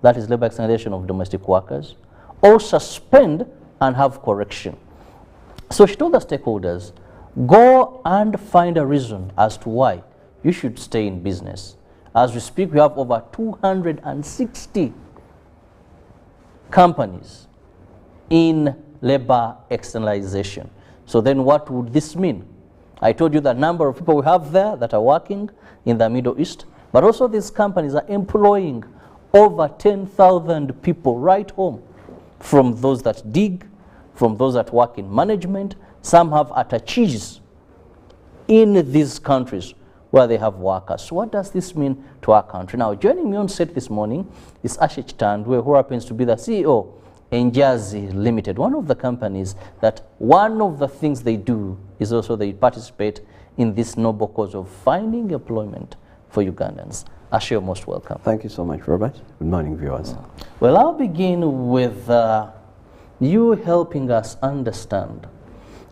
that is labor externalization of domestic workers, or suspend and have correction. So she told the stakeholders, go and find a reason as to why you should stay in business. As we speak, we have over 260 companies in labor externalization. So then what would this mean? I told you the number of people we have there that are working in the Middle East, but also these companies are employing over 10,000 people right home, from those that dig, from those that work in management. Some have attaches in these countries where they have workers. So what does this mean to our country? Now, joining me on set this morning is Ashish Tandwe, who happens to be the CEO Enjazi Limited, one of the companies that one of the things they do is also they participate in this noble cause of finding employment for Ugandans. Ashish, you're most welcome. Thank you so much, Robert. Good morning, viewers. Well, I'll begin with you helping us understand,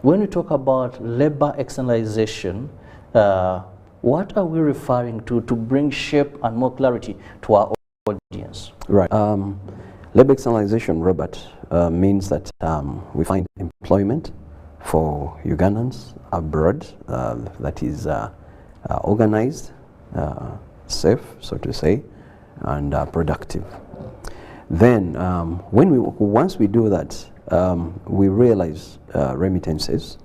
when we talk about labor externalization, what are we referring to bring shape and more clarity to our audience? Right. Labor externalization, Robert, means that we find employment for Ugandans abroad that is organized, safe, so to say, and productive. Then, once we do that, we realize remittances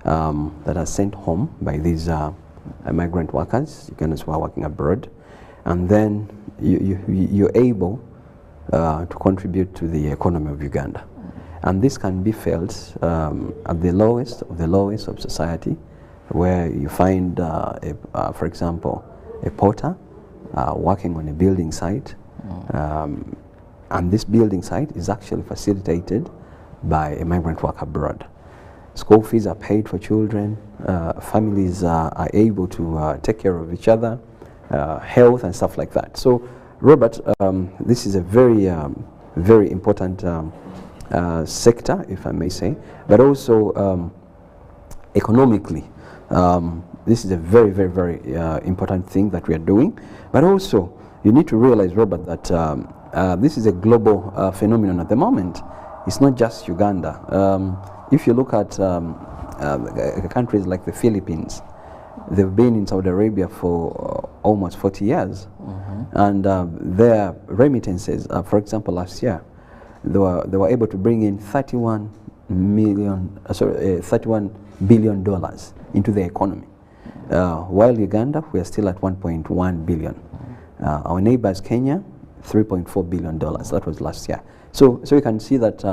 that are sent home by these migrant workers, Ugandans who are working abroad, and then you're able to contribute to the economy of Uganda. And this can be felt at the lowest of society, where you find, for example, a porter working on a building site, and this building site is actually facilitated by a migrant worker abroad. School fees are paid for children, families are able to take care of each other, health and stuff like that. So, Robert, this is a very important sector, if I may say, but also economically, this is a very important thing that we are doing. But also, you need to realize, Robert, that this is a global phenomenon at the moment. It's not just Uganda. If you look at countries like the Philippines, they've been in Saudi Arabia for almost 40 years. And their remittances, for example, last year, they were able to bring in $31 billion into the economy. While Uganda, we are still at 1.1 billion. Our neighbors, Kenya, $3.4 billion. That was last year. So you can see that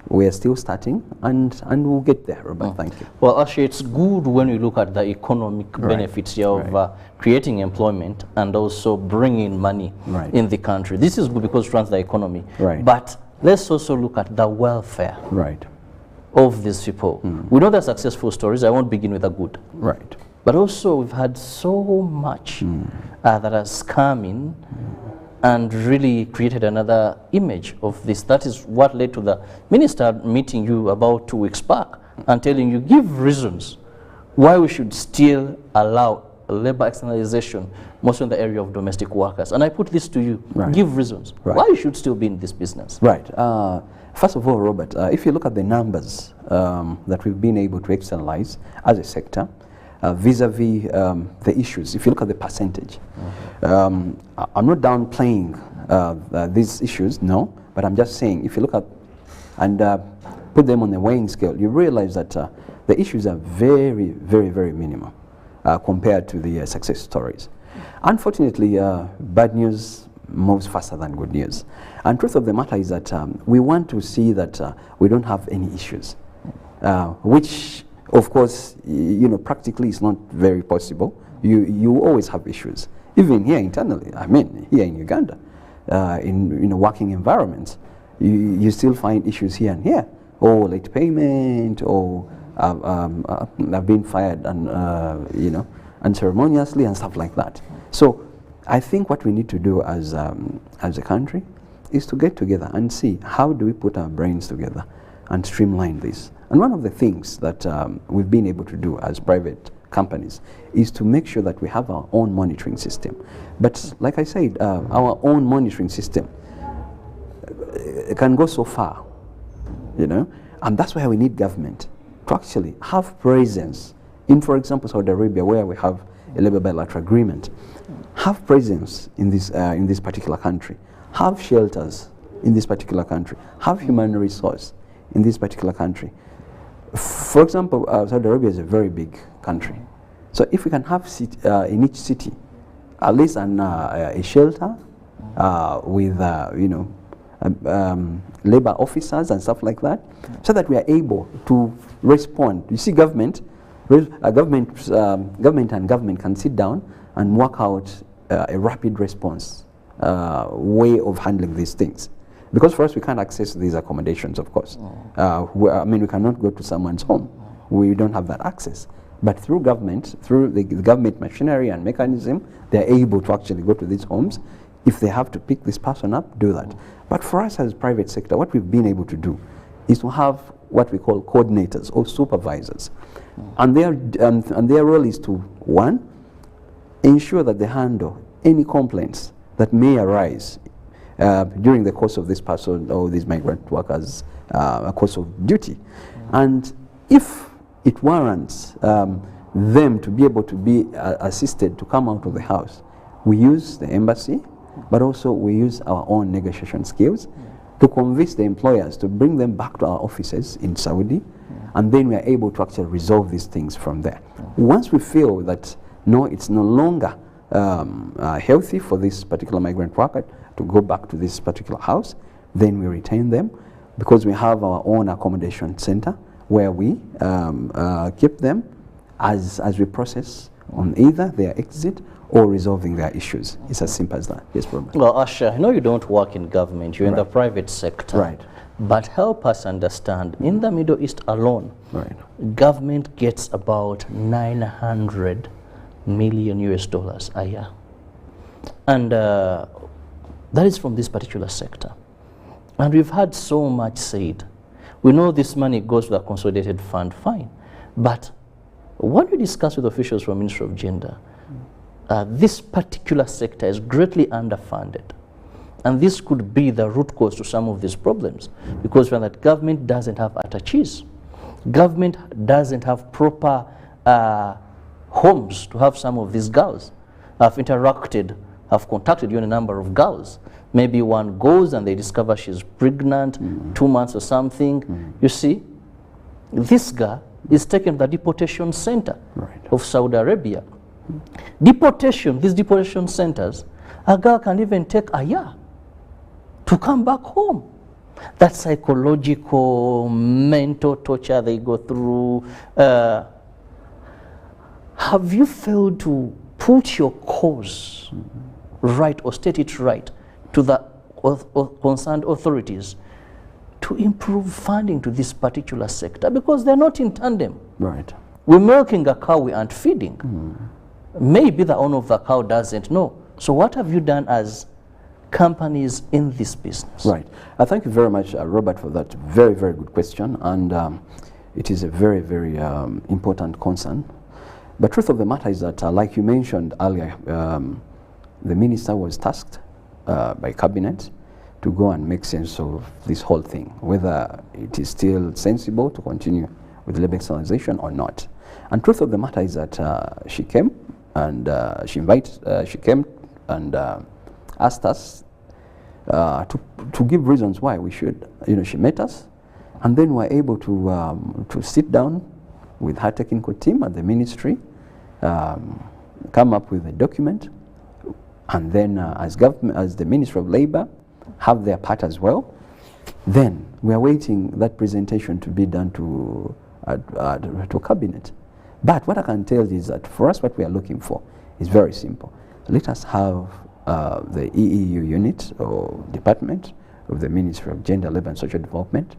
we are still starting, and we'll get there, Robert. Thank you. Well, actually, it's good when you look at the economic benefits here of creating employment and also bringing money in the country. This is good because it runs the economy. But let's also look at the welfare of these people. We know they're successful stories. I won't begin with the good. But also, we've had so much that has come in and really created another image of this. That is what led to the minister meeting you about 2 weeks back and telling you, give reasons why we should still allow labor externalization, mostly in the area of domestic workers. And I put this to you, give reasons why you should still be in this business. First of all, Robert, if you look at the numbers that we've been able to externalize as a sector, vis-a-vis the issues, if you look at the percentage, I'm not downplaying these issues, no, but I'm just saying, if you look at and put them on the weighing scale, you realize that the issues are very minimal compared to the success stories. Unfortunately, bad news moves faster than good news. And truth of the matter is that we want to see that we don't have any issues, which of course, practically it's not very possible. You always have issues, even here internally. I mean, here in Uganda, in working environments, you still find issues here and here, or late payment, or I've been fired and unceremoniously and stuff like that. So, I think what we need to do as a country is to get together and see how do we put our brains together and streamline this. And one of the things that we've been able to do as private companies is to make sure that we have our own monitoring system. But like I said, our own monitoring system can go so far, you know, and that's why we need government to actually have presence in, for example, Saudi Arabia, where we have a labor bilateral agreement. Have presence in this particular country. Have shelters in this particular country. Have human resource in this particular country. For example, Saudi Arabia is a very big country. So if we can have in each city at least a shelter with labor officers and stuff like that, so that we are able to respond. You see, government and government can sit down and work out a rapid response way of handling these things. Because for us, we can't access these accommodations, of course. I mean, we cannot go to someone's home. We don't have that access. But through government, through the government machinery and mechanism, they're able to actually go to these homes. If they have to pick this person up, do that. But for us as private sector, what we've been able to do is to have what we call coordinators or supervisors. And their role is to, one, ensure that they handle any complaints that may arise during the course of this person or these migrant workers' course of duty. And if it warrants them to be able to be assisted to come out of the house, we use the embassy, but also we use our own negotiation skills to convince the employers to bring them back to our offices in Saudi, and then we are able to actually resolve these things from there. Once we feel that no, it's no longer healthy for this particular migrant worker to go back to this particular house, then we retain them, because we have our own accommodation center where we keep them as we process on either their exit or resolving their issues. It's as simple as that. Yes, Robert. Well, Asha, I know you don't work in government, you're in the private sector. Right. But help us understand, in the Middle East alone, government gets about 900 million US dollars a year. And that is from this particular sector. And we've had so much said. We know this money goes to the consolidated fund, fine. But when we discuss with officials from Ministry of Gender, this particular sector is greatly underfunded. And this could be the root cause to some of these problems, because when that government doesn't have attaches, government doesn't have proper homes to have some of these girls. I've contacted you on a number of girls. Maybe one goes and they discover she's pregnant, 2 months or something. You see, this girl is taken to the deportation center of Saudi Arabia. These deportation centers, a girl can even take a year to come back home. That psychological, mental torture they go through. Have you failed to put your cause right or state it right to the concerned authorities to improve funding to this particular sector? Because they're not in tandem. Right. We're milking a cow we aren't feeding. Maybe the owner of the cow doesn't know. So what have you done as companies in this business? Right. Thank you very much, Robert, for that very, very good question. And it is a very, very important concern. But truth of the matter is that, like you mentioned earlier, the minister was tasked by cabinet to go and make sense of this whole thing, whether it is still sensible to continue with labor externalization or not. And truth of the matter is that she came and she came and asked us to give reasons why we should. She met us, and then we were able to sit down with her technical team at the ministry, come up with a document, and then as the Ministry of Labor have their part as well. Then we are waiting that presentation to be done to cabinet. But what I can tell you is that for us, what we are looking for is very simple. Let us have the EEU unit or department of the Ministry of Gender, Labour and Social Development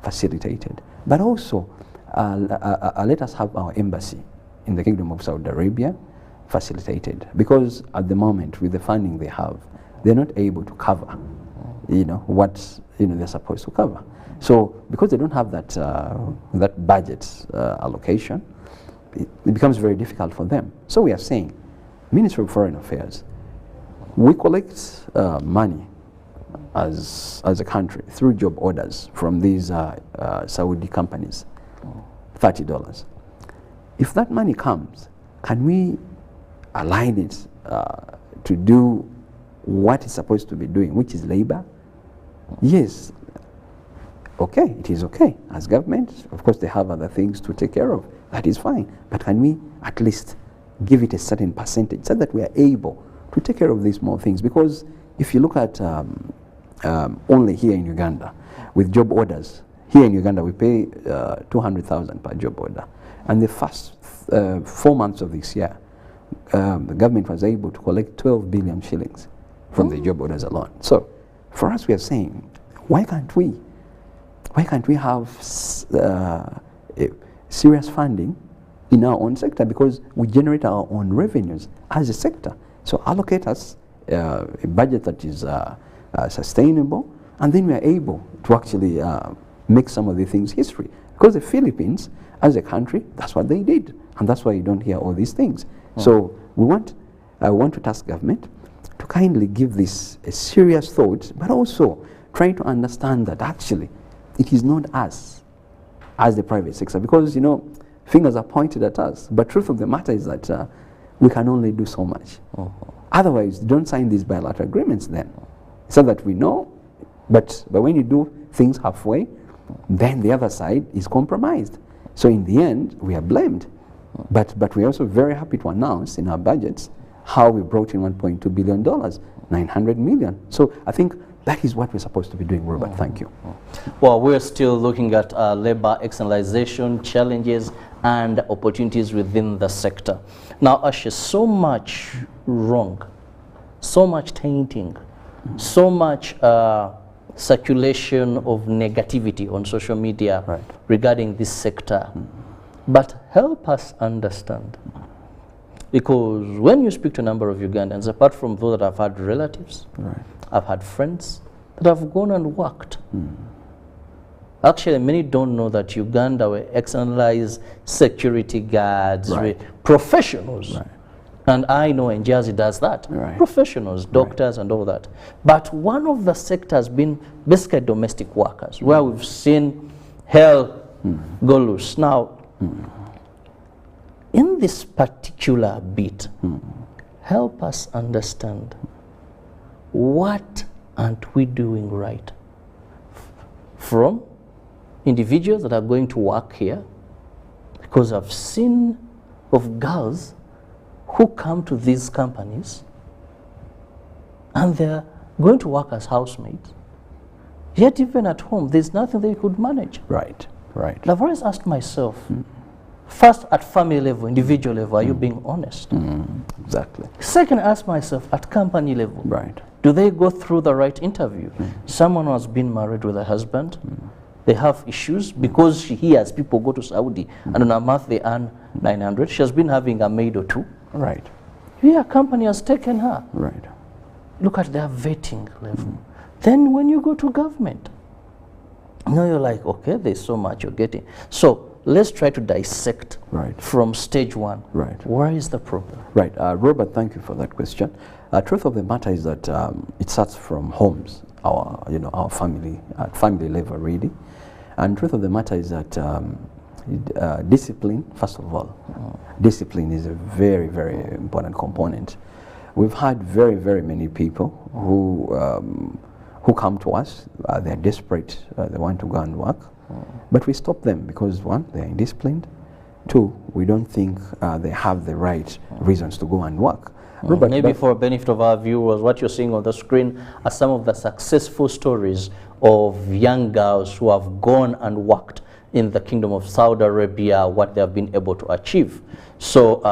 facilitated. But also let us have our embassy in the Kingdom of Saudi Arabia facilitated, because at the moment with the funding they have, they're not able to cover what they're supposed to cover. So because they don't have that budget allocation, it becomes very difficult for them. So we are saying, Ministry of Foreign Affairs, we collect money as a country through job orders from these Saudi companies, $30. If that money comes, can we align it to do what it's supposed to be doing, which is labor? Yes. Okay, it is okay. As government, of course, they have other things to take care of. That is fine. But can we at least give it a certain percentage so that we are able to take care of these small things? Because if you look at only here in Uganda, with job orders, here in Uganda we pay 200,000 per job order. And the first 4 months of this year, the government was able to collect 12 billion shillings from the job orders alone. So for us, we are saying, why can't we have serious funding in our own sector, because we generate our own revenues as a sector. So allocate us a budget that is sustainable, and then we are able to actually make some of the things history. Because the Philippines, as a country, that's what they did, and that's why you don't hear all these things. So I want to task government to kindly give this a serious thought, but also try to understand that actually it is not us as the private sector, because fingers are pointed at us, but truth of the matter is that we can only do so much. Otherwise, don't sign these bilateral agreements then, so that we know, but when you do things halfway, then the other side is compromised. So in the end, we are blamed. But we're also very happy to announce in our budgets how we brought in $1.2 billion, 900 million. So I think that is what we're supposed to be doing, Robert. Thank you. Well, we're still looking at labor externalization, challenges and opportunities within the sector. Now, Asha, so much wrong, so much tainting, so much circulation of negativity on social media regarding this sector. But help us understand, because when you speak to a number of Ugandans, apart from those that have had relatives, I've had friends that have gone and worked. Actually, many don't know that Uganda were externalized security guards, professionals. And I know Njazi does that. Professionals, doctors and all that. But one of the sectors has been basically domestic workers, where we've seen hell go loose. Now, in this particular bit, help us understand, what aren't we doing right? From individuals that are going to work here, because I've seen of girls who come to these companies and they're going to work as housemaids, yet even at home there's nothing they could manage. I've always asked myself, first at family level, individual level, are you being honest? Exactly. Second, ask myself at company level, do they go through the right interview? Someone who has been married with a husband, they have issues because she hears people go to Saudi and on a month they earn 900. She has been having a maid or two. Here, a company has taken her. Look at their vetting level. Then when you go to government, you're like, okay, there's so much you're getting. So let's try to dissect from stage one. Where is the problem? Robert, thank you for that question. Truth of the matter is that it starts from homes, our family, at family level really. And truth of the matter is that discipline, first of all, discipline is a very, very important component. We've had very, very many people who come to us. They're desperate. They want to go and work. But we stop them because, one, they're indisciplined. Two, we don't think they have the right reasons to go and work. Robert, maybe for benefit of our viewers, what you're seeing on the screen are some of the successful stories of young girls who have gone and worked in the Kingdom of Saudi Arabia, what they have been able to achieve. So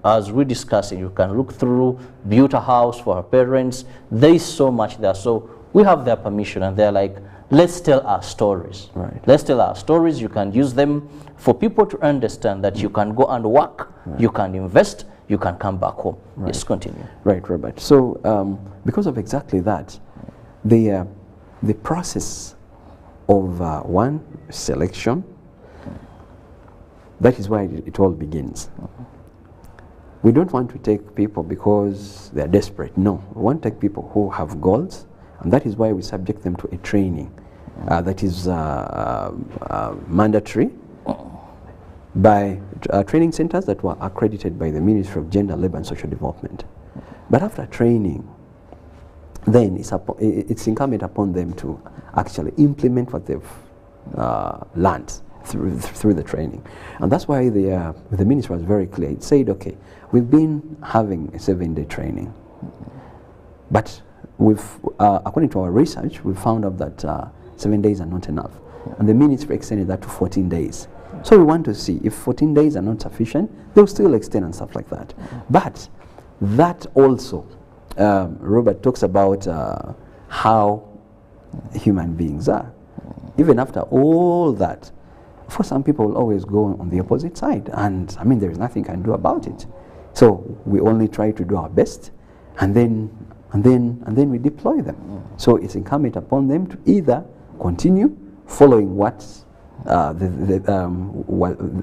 as we're discussing, you can look through, build a house for her parents. There is so much there. So we have their permission and they're like, let's tell our stories. Let's tell our stories. You can use them for people to understand that you can go and work, you can invest, you can come back home. Yes, continue. Robert. So because of exactly that, the process of one, selection, that is why it all begins. We don't want to take people because they're desperate. No, we want to take people who have goals And that is why we subject them to a training that is mandatory by training centers that were accredited by the Ministry of Gender, Labour and Social Development. But after training, then it's incumbent upon them to actually implement what they've learned through the training. And that's why the ministry was very clear. It said, okay, we've been having a 7-day training, but according to our research, we found out that 7 days are not enough. And the ministry extended that to 14 days. So we want to see if 14 days are not sufficient, they'll still extend and stuff like that. But that also, Robert talks about how human beings are. Even after all that, for some people will always go on the opposite side, and I mean there is nothing can do about it. So we only try to do our best, and then we deploy them. So it's incumbent upon them to either continue following what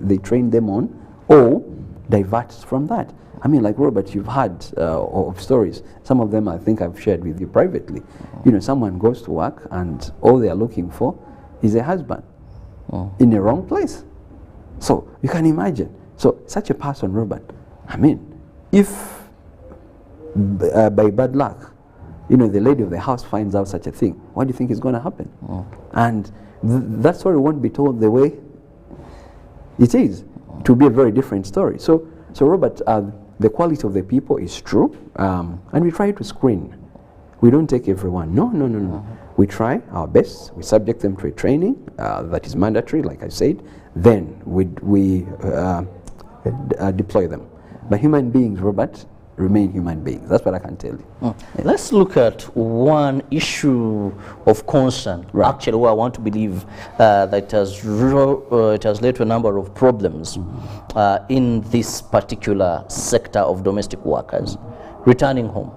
they trained them on, or divert from that. I mean, like Robert, you've heard of stories. Some of them I think I've shared with you privately. You know, someone goes to work and all they are looking for is a husband in the wrong place. So you can imagine. So such a person, Robert, I mean, if by bad luck, you know, the lady of the house finds out such a thing, what do you think is going to happen? And that story won't be told the way it is. To be a very different story. So Robert, the quality of the people is true, and we try to screen. We don't take everyone. No. We try our best. We subject them to a training that is mandatory, like I said. Then we deploy them. But human beings, Robert, remain human beings. That's what I can tell you. Let's look at one issue of concern, actually, where I want to believe that it has led to a number of problems in this particular sector of domestic workers. Returning home.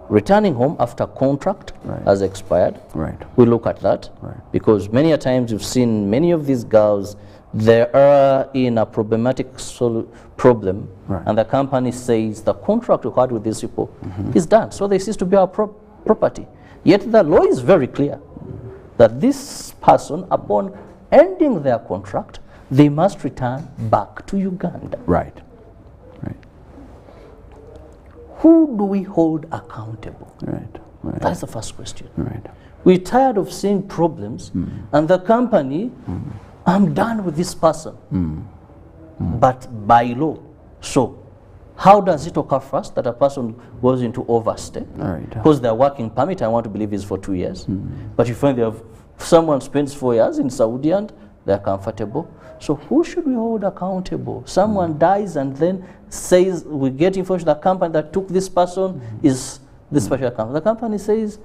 Returning home after contract has expired. We look at that because many a times you've seen many of these girls, they are in a problematic problem, and the company says the contract we had with these people is done, so they cease to be our property. Yet the law is very clear that this person, upon ending their contract, they must return back to Uganda. Right. Who do we hold accountable? That's the first question. We're tired of seeing problems, and the company, I'm done with this person. But by law, so how does it occur first that a person goes into overstay? Because their working permit, I want to believe, is for 2 years. But you find someone spends 4 years in Saudi and they're comfortable. So who should we hold accountable? Someone dies and then says, we get information, the company that took this person is this particular company. The company says,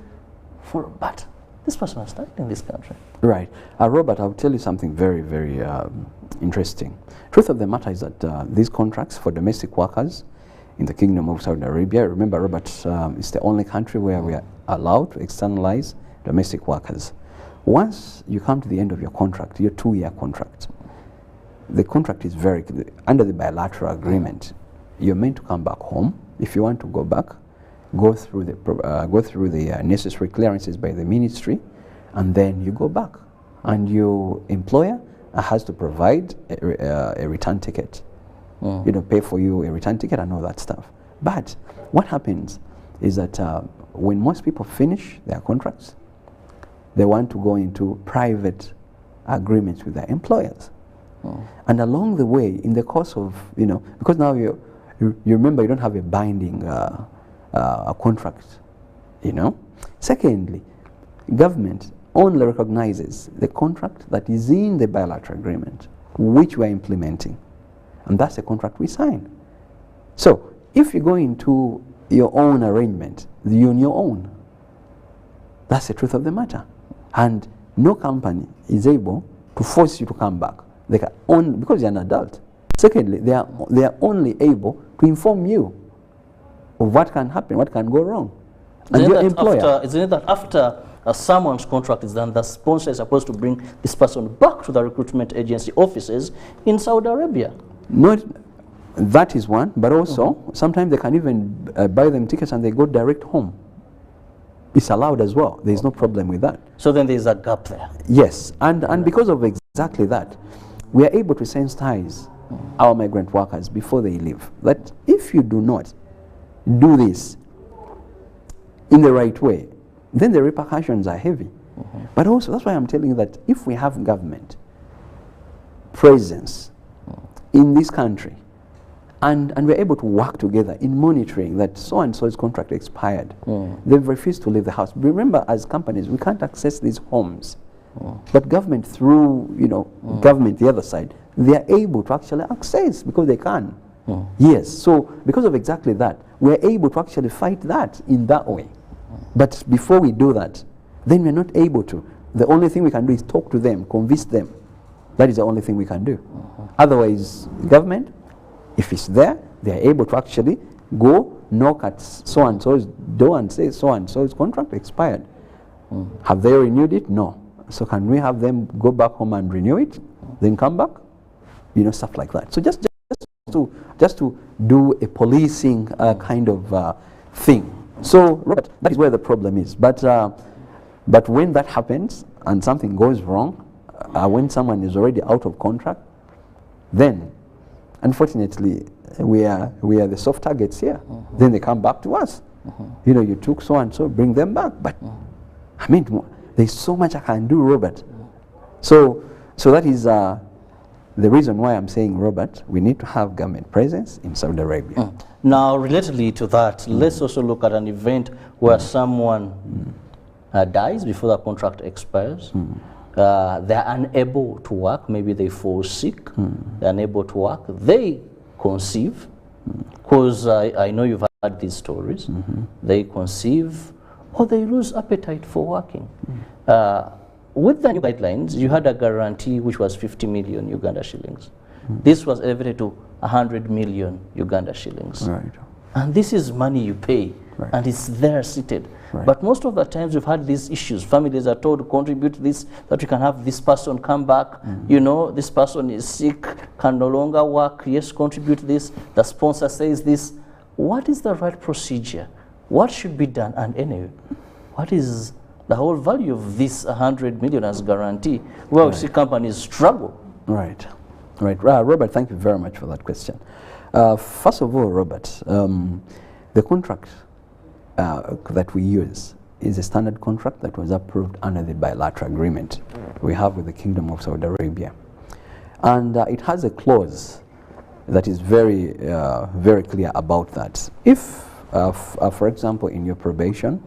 but this person was started in this country. Robert, I'll tell you something very, very interesting. Truth of the matter is that these contracts for domestic workers in the Kingdom of Saudi Arabia, remember, Robert, it's the only country where we are allowed to externalize domestic workers. Once you come to the end of your contract, your 2-year contract, the contract is very clear. Under the bilateral agreement, you're meant to come back home. If you want to go back, go through the necessary clearances by the ministry, and then you go back. And your employer has to provide a return ticket. You know, pay for you a return ticket and all that stuff. But what happens is that when most people finish their contracts, they want to go into private agreements with their employers. And along the way, in the course of, you know, because now you remember you don't have a binding contract, you know. Secondly, government only recognizes the contract that is in the bilateral agreement, which we are implementing. And that's the contract we sign. So if you go into your own arrangement, you're on your own. That's the truth of the matter. And no company is able to force you to come back. They can only, because you're an adult. Secondly, they are only able to inform you of what can happen, what can go wrong. And your employer. Isn't it that after someone's contract is done, the sponsor is supposed to bring this person back to the recruitment agency offices in Saudi Arabia? Not, that is one, but also sometimes they can even buy them tickets and they go direct home. it's allowed as well. There's no problem with that. So then there's a gap there. Yes, and because of exactly that, we are able to sensitize our migrant workers before they leave. That if you do not do this in the right way, then the repercussions are heavy. But also, that's why I'm telling you that if we have government presence in this country, and we're able to work together in monitoring that so-and-so's contract expired, they've refused to leave the house. Remember, as companies, we can't access these homes. But government, through, government, the other side, they are able to actually access because they can. Yes, so because of exactly that, we're able to actually fight that in that way. But before we do that, then we're not able to. The only thing we can do is talk to them, convince them. That is the only thing we can do. Otherwise, government, if it's there, they are able to actually go knock at so-and-so's door and say so-and-so's contract expired. Have they renewed it? No. So can we have them go back home and renew it, then come back? Stuff like that. So just to do a policing kind of thing. So, Robert, that is where the problem is. But when that happens and something goes wrong, when someone is already out of contract, then unfortunately we are the soft targets here. Then they come back to us. You took so and so, bring them back. But I mean, there's so much I can do, Robert. So that is the reason why I'm saying, Robert, we need to have government presence in Saudi Arabia. Now, relatedly to that, let's also look at an event where someone dies before the contract expires. They're unable to work. Maybe they fall sick. They're unable to work. They conceive, because I know you've had these stories. They conceive, or they lose appetite for working. With the new guidelines, you had a guarantee which was 50 million Uganda shillings. This was elevated to 100 million Uganda shillings. Right. And this is money you pay, and it's there seated. But most of the times we've had these issues. Families are told to contribute this, that we can have this person come back. This person is sick, can no longer work. Yes, contribute this. The sponsor says this. What is the right procedure? What should be done? And anyway, what is the whole value of this 100 million as guarantee? Well, we see companies struggle. Right. Robert, thank you very much for that question. First of all, Robert, the contract that we use is a standard contract that was approved under the bilateral agreement we have with the Kingdom of Saudi Arabia. And it has a clause that is very, very clear about that. If, for example, in your probation,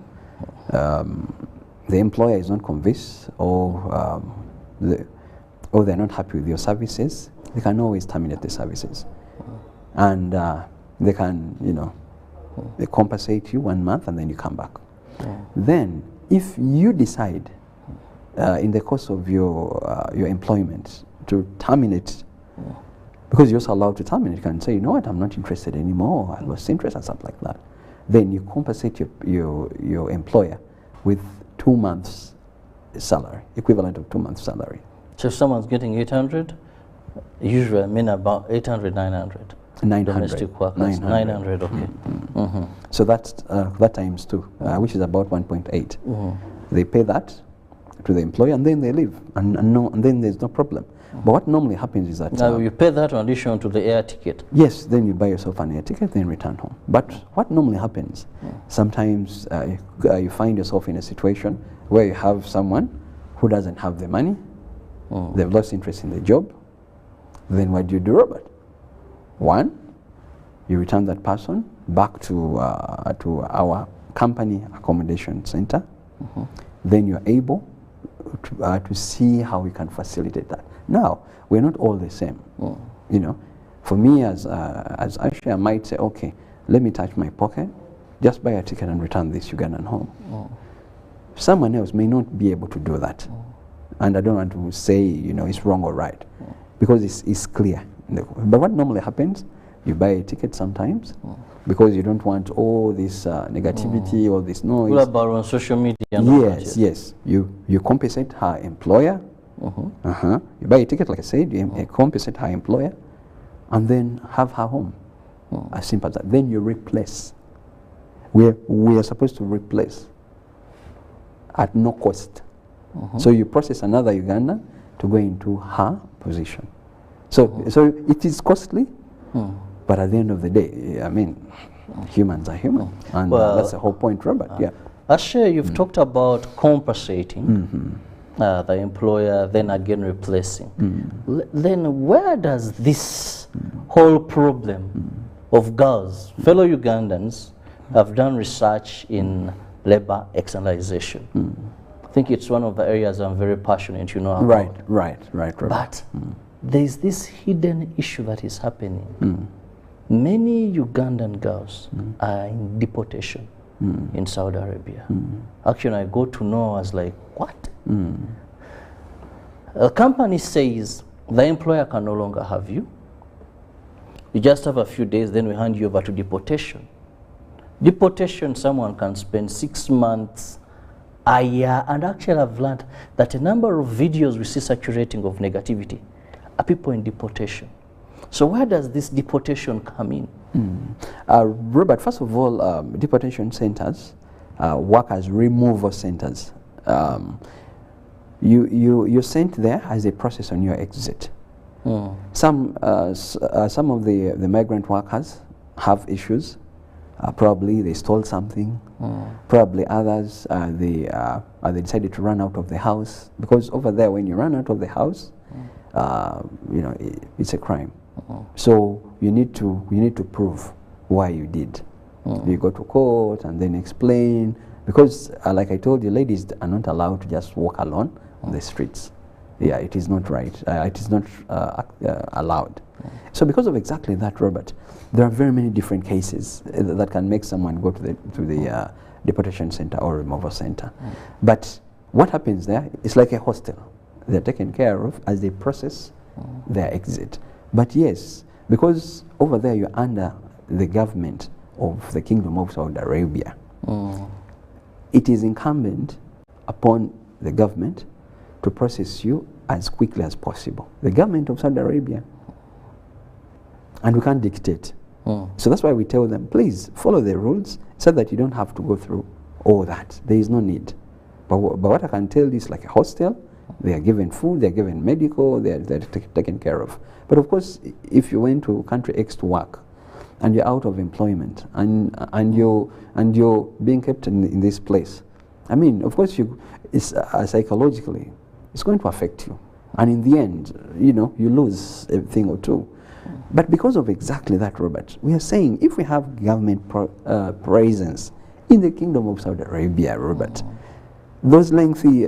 the employer is not convinced or they're not happy with your services, they can always terminate the services. And they can, they compensate you 1 month and then you come back. Then, if you decide in the course of your employment to terminate, because you're also allowed to terminate, you can say, you know what, I'm not interested anymore, I lost interest and something like that. Then you compensate your employer with 2 months salary, equivalent of 2 months salary. So if someone's getting 800, usually I mean about 800, 900. 900. Domestic workers, 900, okay. So that's that times 2, which is about 1.8. They pay that to the employer and then they leave, and then there's no problem. But what normally happens is that... Now you pay that in addition to the air ticket? Yes, then you buy yourself an air ticket, then return home. But what normally happens, sometimes you find yourself in a situation where you have someone who doesn't have the money, they've lost interest in the job, then what do you do, Robert? One, you return that person back to our company accommodation center. Then you're able to see how we can facilitate that. Now, we're not all the same. For me as Ashley, I might say, okay, let me touch my pocket, just buy a ticket and return this Ugandan home. Someone else may not be able to do that. And I don't want to say, it's wrong or right, because it's clear. But what normally happens, you buy a ticket sometimes because you don't want all this negativity, all this noise. What about on social media? Yes. You compensate her employer. You buy a ticket, like I said, you compensate her employer, and then have her home. As simple as that. Then you replace. We are supposed to replace at no cost. So you process another Ugandan to go into her position. So, so it is costly, but at the end of the day, I mean, humans are human, and Well, that's the whole point, Robert. Yeah. Ashe, you've talked about compensating the employer, then again replacing. Then where does this whole problem of girls, fellow Ugandans, have done research in labor externalization? I think it's one of the areas I'm very passionate, you know, about. Right, Robert. But there's this hidden issue that is happening. Many Ugandan girls are in deportation in Saudi Arabia. Actually, I got to know, I was like, what? A company says the employer can no longer have you. You just have a few days, then we hand you over to deportation. Deportation, someone can spend 6 months, a year, and actually I've learned that a number of videos we see circulating of negativity are people in deportation. So where does this deportation come in? Robert, first of all, deportation centers work as removal centers. You're sent there as a process on your exit. Some of the migrant workers have issues. Probably they stole something. Probably others they decided to run out of the house, because over there when you run out of the house, you know, it's a crime. So you need to prove why you did. You go to court and then explain, because like I told you, ladies are not allowed to just walk alone on the streets. Yeah, it is not right. It is not allowed. So because of exactly that, Robert, there are very many different cases that can make someone go to the deportation center or removal center. But what happens there is like a hostel. They're taken care of as they process their exit. But yes, because over there you're under the government of the Kingdom of Saudi Arabia, it is incumbent upon the government to process you as quickly as possible. The government of Saudi Arabia. And we can't dictate. So that's why we tell them, please follow the rules so that you don't have to go through all that. There is no need. But what I can tell you is like a hostel, they are given food, they are given medical, they're taken care of. But of course, if you went to country X to work and you're out of employment and you're being kept in this place, I mean, of course, it's psychologically, it's going to affect you. And in the end, you know, you lose a thing or two. But because of exactly that, Robert, we are saying if we have government presence in the Kingdom of Saudi Arabia, Robert, those lengthy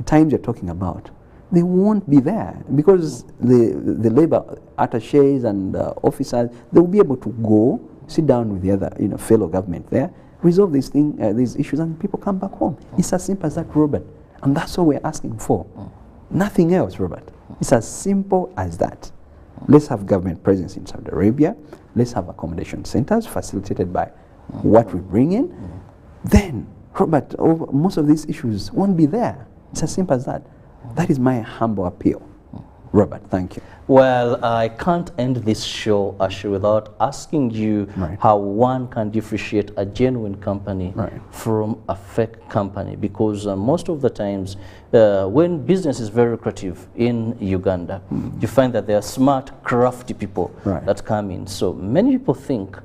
times you're talking about, they won't be there, because the labor attaches and officers, they will be able to go, sit down with the other, you know, fellow government there, resolve these issues, and people come back home. It's as simple as that, Robert. And that's what we're asking for. Nothing else, Robert. It's as simple as that. Let's have government presence in Saudi Arabia. Let's have accommodation centers facilitated by what we bring in. Then, Robert, most of these issues won't be there. It's as simple as that. That is my humble appeal. Robert, thank you. Well, I can't end this show, Ashe, without asking you how one can differentiate a genuine company from a fake company, because most of the times when business is very lucrative in Uganda, you find that there are smart, crafty people that come in. So many people think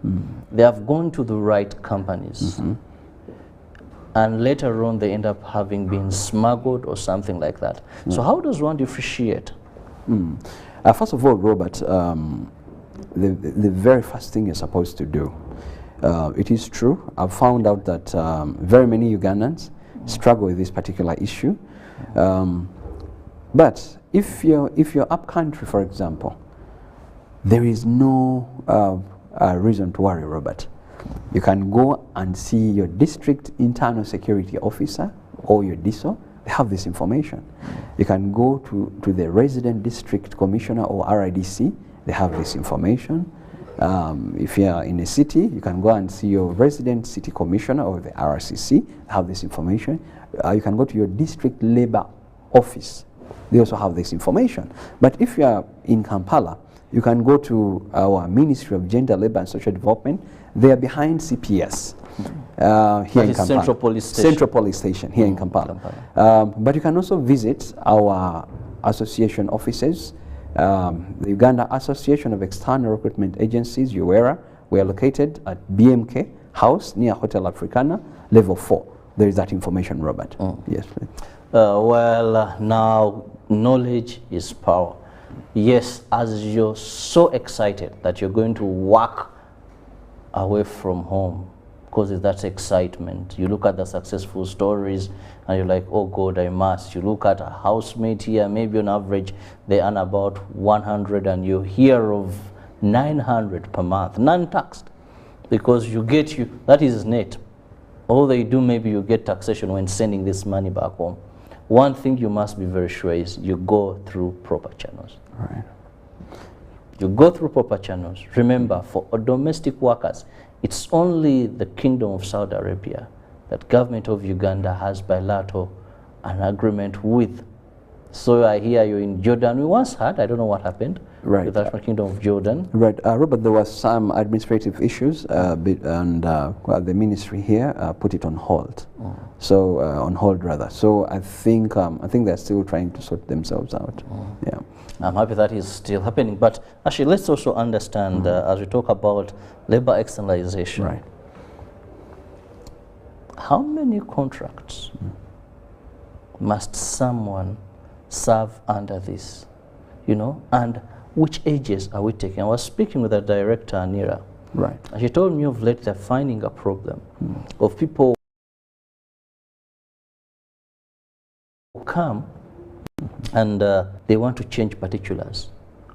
they have gone to the right companies, and later on they end up having been smuggled or something like that. So how does one differentiate? First of all, Robert, the very first thing you're supposed to do, it is true, I've found out that very many Ugandans struggle with this particular issue. But if you're up country, for example, there is no reason to worry, Robert. You can go and see your district internal security officer or your DISO. They have this information. You can go to the resident district commissioner or RIDC. They have this information. If you are in a city, you can go and see your resident city commissioner or the RCC. They have this information. You can go to your district labor office. They also have this information. But if you are in Kampala, you can go to our Ministry of Gender, Labour and Social Development. They are behind CPS. Here in Kampala. Central Police Station. Central Police Station here in Kampala. But you can also visit our association offices. The Uganda Association of External Recruitment Agencies, UERA. We are located at BMK House near Hotel Africana, level 4. There is that information, Robert. Yes, please. Now knowledge is power. Yes, as you're so excited that you're going to work away from home, because it's that excitement. You look at the successful stories and you're like, oh God, I must. You look at a housemate here, maybe on average they earn about 100 and you hear of 900 per month, non-taxed, because that is net. All they do, maybe you get taxation when sending this money back home. One thing you must be very sure is you go through proper channels. Right. You go through proper channels. Remember, for domestic workers, it's only the Kingdom of Saudi Arabia that government of Uganda has bilateral an agreement with. So I hear you're in Jordan. We once had, I don't know what happened, with the Kingdom of Jordan. Right, Robert, there was some administrative issues and the ministry here put it on hold. So, on hold rather. So I think they're still trying to sort themselves out. Yeah. I'm happy that is still happening. But actually, let's also understand, as we talk about labor externalization, right. How many contracts must someone serve under this, and which ages are we taking? I was speaking with the director, Anira. Right. And she told me of late they're finding a problem of people who come and they want to change particulars,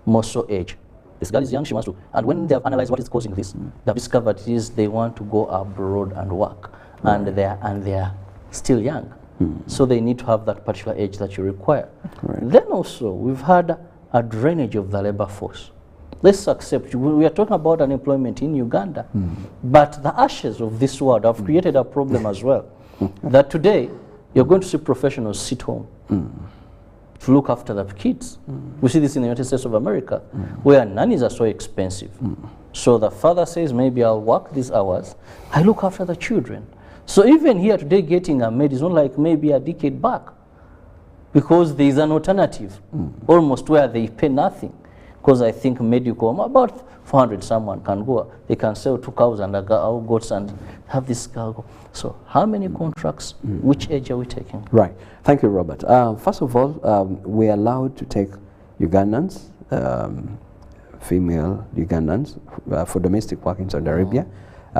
more so age. This girl is young, she wants to, and when they have analyzed what is causing this, they have discovered is they want to go abroad and work, and they are still young. So they need to have that particular age that you require. Right. Then also, we've had a drainage of the labor force. Let's accept, we are talking about unemployment in Uganda, but the ashes of this world have created a problem as well. That today, you're going to see professionals sit home to look after the kids. We see this in the United States of America, where nannies are so expensive. So the father says, maybe I'll work these hours, I look after the children. So even here today, getting a maid is not like maybe a decade back, because there is an alternative, almost where they pay nothing. Because I think medical, about 400 someone can go, they can sell 2 cows and goats and have this cargo. So how many contracts, which age are we taking? Right, thank you, Robert. First of all, we're allowed to take Ugandans, female Ugandans, for domestic work in Saudi Arabia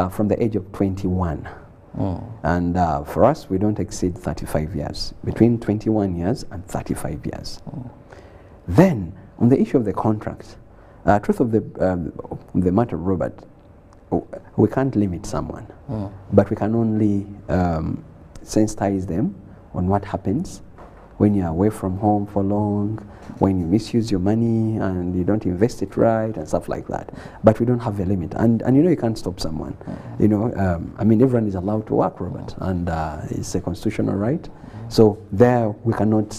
from the age of 21. And for us, we don't exceed 35 years, between 21 years and 35 years. Then, on the issue of the contract, truth of the matter, Robert, we can't limit someone, but we can only sensitize them on what happens when you're away from home for long, when you misuse your money and you don't invest it right and stuff like that. But we don't have a limit. And you can't stop someone. I mean, everyone is allowed to work, Robert, and it's a constitutional right. So there we cannot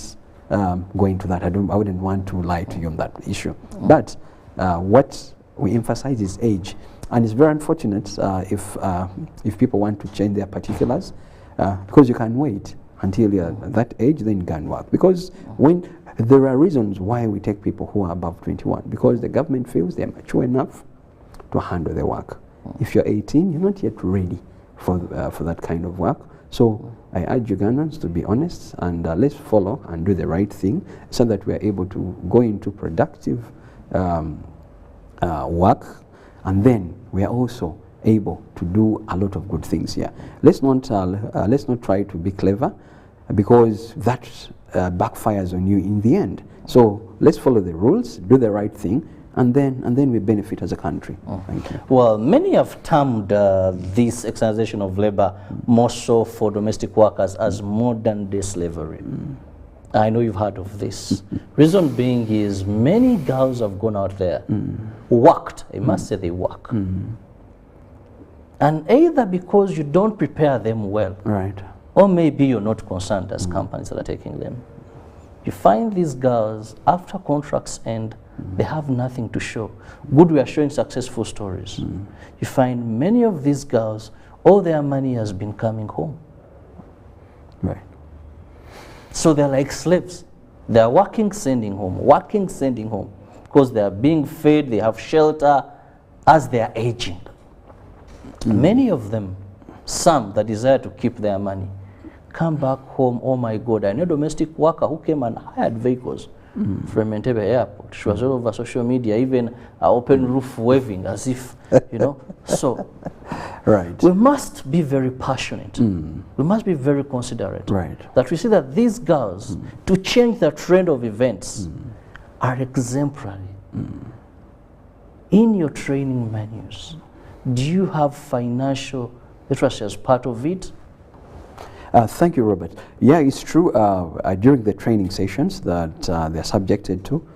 go into that. I wouldn't want to lie to you on that issue. But what we emphasize is age. And it's very unfortunate if people want to change their particulars, because you can wait until you're at that age, then you can work. Because when there are reasons why we take people who are above 21, because the government feels they're mature enough to handle the work. If you're 18, you're not yet ready for that kind of work. So I urge Ugandans to be honest and let's follow and do the right thing so that we are able to go into productive work, and then we are also able to do a lot of good things here. Let's not try to be clever, because that backfires on you in the end. So let's follow the rules, do the right thing, and then we benefit as a country. Thank you. Well, many have termed this externalization of labor more so for domestic workers as modern day slavery. I know you've heard of this. Reason being is many girls have gone out there, worked, I must say they work. And either because you don't prepare them well, right, or maybe you're not concerned as companies that are taking them. You find these girls, after contracts end, They have nothing to show. Good, we are showing successful stories. You find many of these girls, all their money has been coming home. Right. So they're like slaves. They are working, sending home, working, sending home, because they are being fed, they have shelter as they are aging. Many of them, some that desire to keep their money, come back home, oh my God, I know a domestic worker who came and hired vehicles from Entebbe Airport. She was all over social media, even open roof waving as if, you know. So Right. we must be very passionate. We must be very considerate. Right. That we see that these girls, to change the trend of events, are exemplary. In your training menus, do you have financial literacy as part of it? Thank you, Robert. Yeah, it's true. During the training sessions that they're subjected to,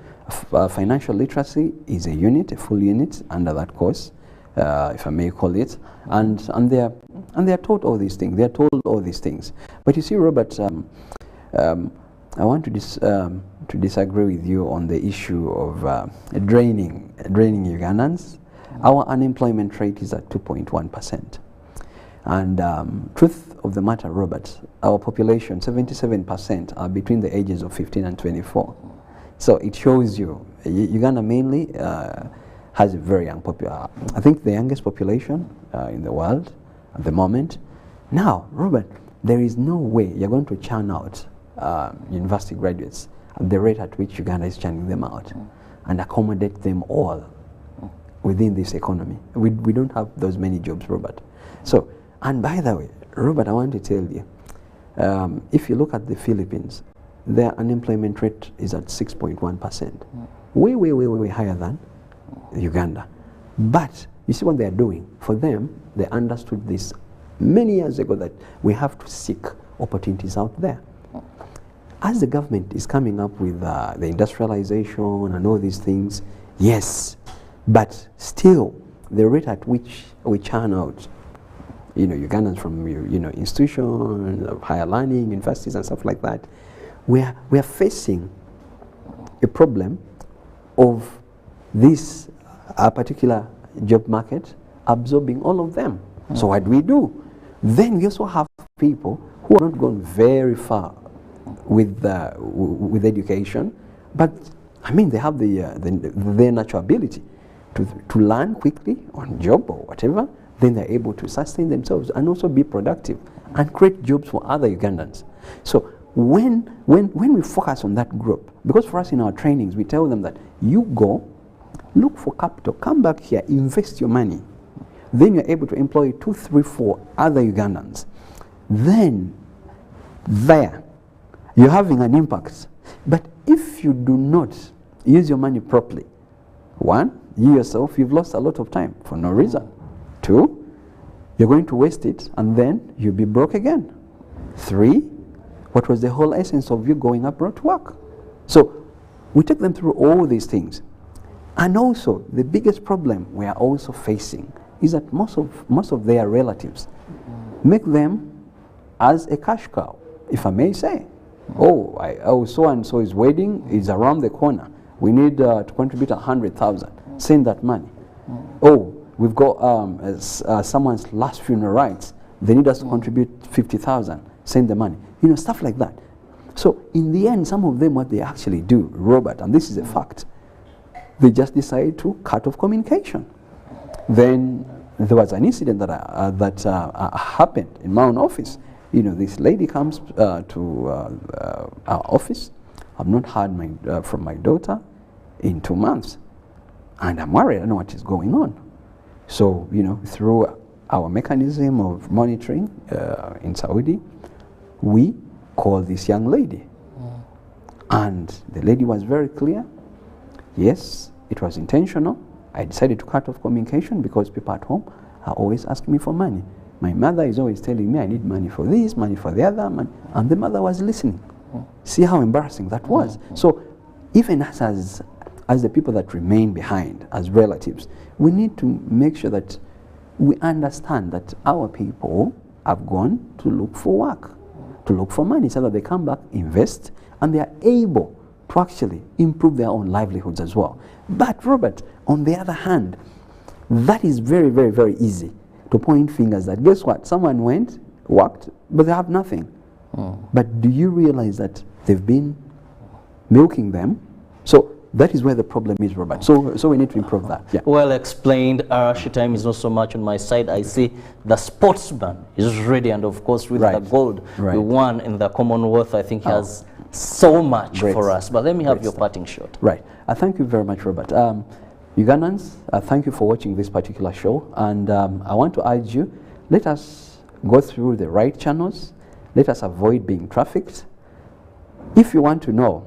financial literacy is a unit, a full unit under that course, if I may call it, and they are taught all these things. They are told all these things. But you see, Robert, I want to disagree with you on the issue of draining Ugandans. Our unemployment rate is at 2.1%. And truth of the matter, Robert, our population, 77% are between the ages of 15 and 24. So it shows you, Uganda mainly has a very young population. I think the youngest population in the world at the moment. Now, Robert, there is no way you're going to churn out university graduates at the rate at which Uganda is churning them out and accommodate them all within this economy. We don't have those many jobs, Robert. So, and by the way, Robert, I want to tell you, if you look at the Philippines, their unemployment rate is at 6.1%. Way higher than Uganda. But you see what they are doing. For them, they understood this many years ago that we have to seek opportunities out there. As the government is coming up with the industrialization and all these things, yes, but still the rate at which we churn out, Ugandans from institutions of higher learning, universities and stuff like that, we are facing a problem of this particular job market absorbing all of them. So what do we do? Then we also have people who are not gone very far with education, but I mean they have their natural ability to learn quickly on job or whatever. Then they're able to sustain themselves and also be productive and create jobs for other Ugandans. So when we focus on that group, because for us in our trainings we tell them that you go look for capital, come back here, invest your money, then you're able to employ 2, 3, 4 other Ugandans. Then there you're having an impact. But if you do not use your money properly, one, you yourself, you've lost a lot of time for no reason. 2, you're going to waste it and then you'll be broke again. 3, what was the whole essence of you going abroad to work? So we take them through all these things. And also the biggest problem we are also facing is that most of their relatives make them as a cash cow, if I may say. Oh, so and so's wedding is around the corner. We need to contribute 100,000. Send that money. Oh, we've got someone's last funeral rites. They need us to contribute 50,000. Send the money. Stuff like that. So in the end, some of them, what they actually do, Robert, and this is a fact, they just decide to cut off communication. Then there was an incident that happened in my own office. This lady comes to our office. I've not heard from my daughter in 2 months. And I'm worried, I don't know what is going on. So, through our mechanism of monitoring in Saudi, we call this young lady. And the lady was very clear. Yes, it was intentional. I decided to cut off communication because people at home are always asking me for money. My mother is always telling me I need money for this, money for the other, and the mother was listening. See how embarrassing that was. So even as the people that remain behind, as relatives, we need to make sure that we understand that our people have gone to look for work, to look for money, so that they come back, invest, and they are able to actually improve their own livelihoods as well. But Robert, on the other hand, that is very, very, very easy to point fingers that, guess what, someone went, worked, but they have nothing. But do you realize that they've been milking them? So that is where the problem is, Robert. So we need to improve that. Yeah. Well explained. Our time is not so much on my side. I see the sportsman is ready, and of course with the gold we won in the Commonwealth, I think he has so much for us. But let me have your parting shot. Right. Thank you very much, Robert. Ugandans, thank you for watching this particular show, and I want to urge you, let us go through the right channels. Let us avoid being trafficked. If you want to know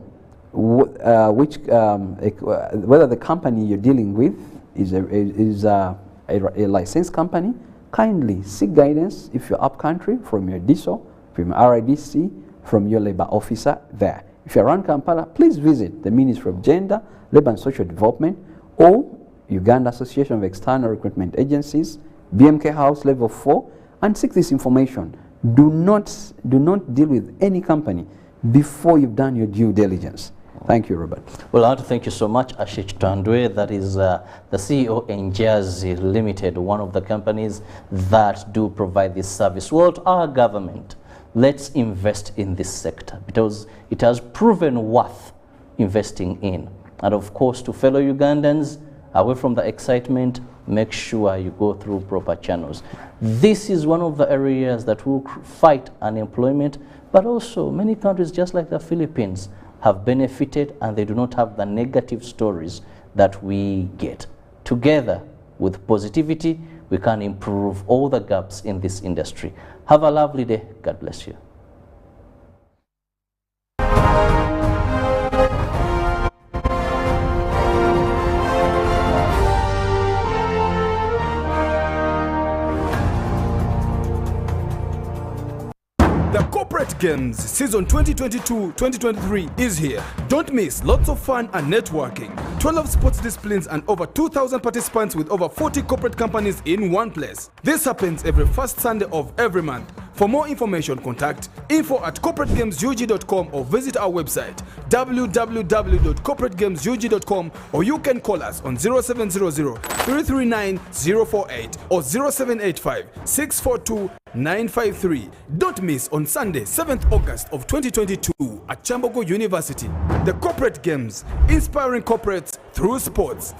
whether the company you're dealing with is a licensed company, kindly seek guidance if you're up country from your DSO, from your RIDC, from your labor officer there. If you're around Kampala, please visit the Ministry of Gender, Labour and Social Development, or Uganda Association of External Recruitment Agencies, BMK House Level 4, and seek this information. Do not deal with any company before you've done your due diligence. Thank you, Robert. Well, I want to thank you so much, Ashish Tandwe, that is the CEO in Jersey Limited, one of the companies that do provide this service. Well, to our government, let's invest in this sector because it has proven worth investing in. And of course, to fellow Ugandans, away from the excitement, make sure you go through proper channels. This is one of the areas that will fight unemployment, but also many countries, just like the Philippines, have benefited and they do not have the negative stories that we get. Together with positivity, we can improve all the gaps in this industry. Have a lovely day. God bless you. Corporate Games Season 2022-2023 is here. Don't miss lots of fun and networking. 12 sports disciplines and over 2,000 participants with over 40 corporate companies in one place. This happens every first Sunday of every month. For more information, contact info@corporategamesug.com or visit our website www.corporategamesug.com, or you can call us on 0700 339 048 or 0785 642 953. Don't miss on Sunday, 7th August of 2022 at Chambogo University. The Corporate Games, inspiring corporates through sports.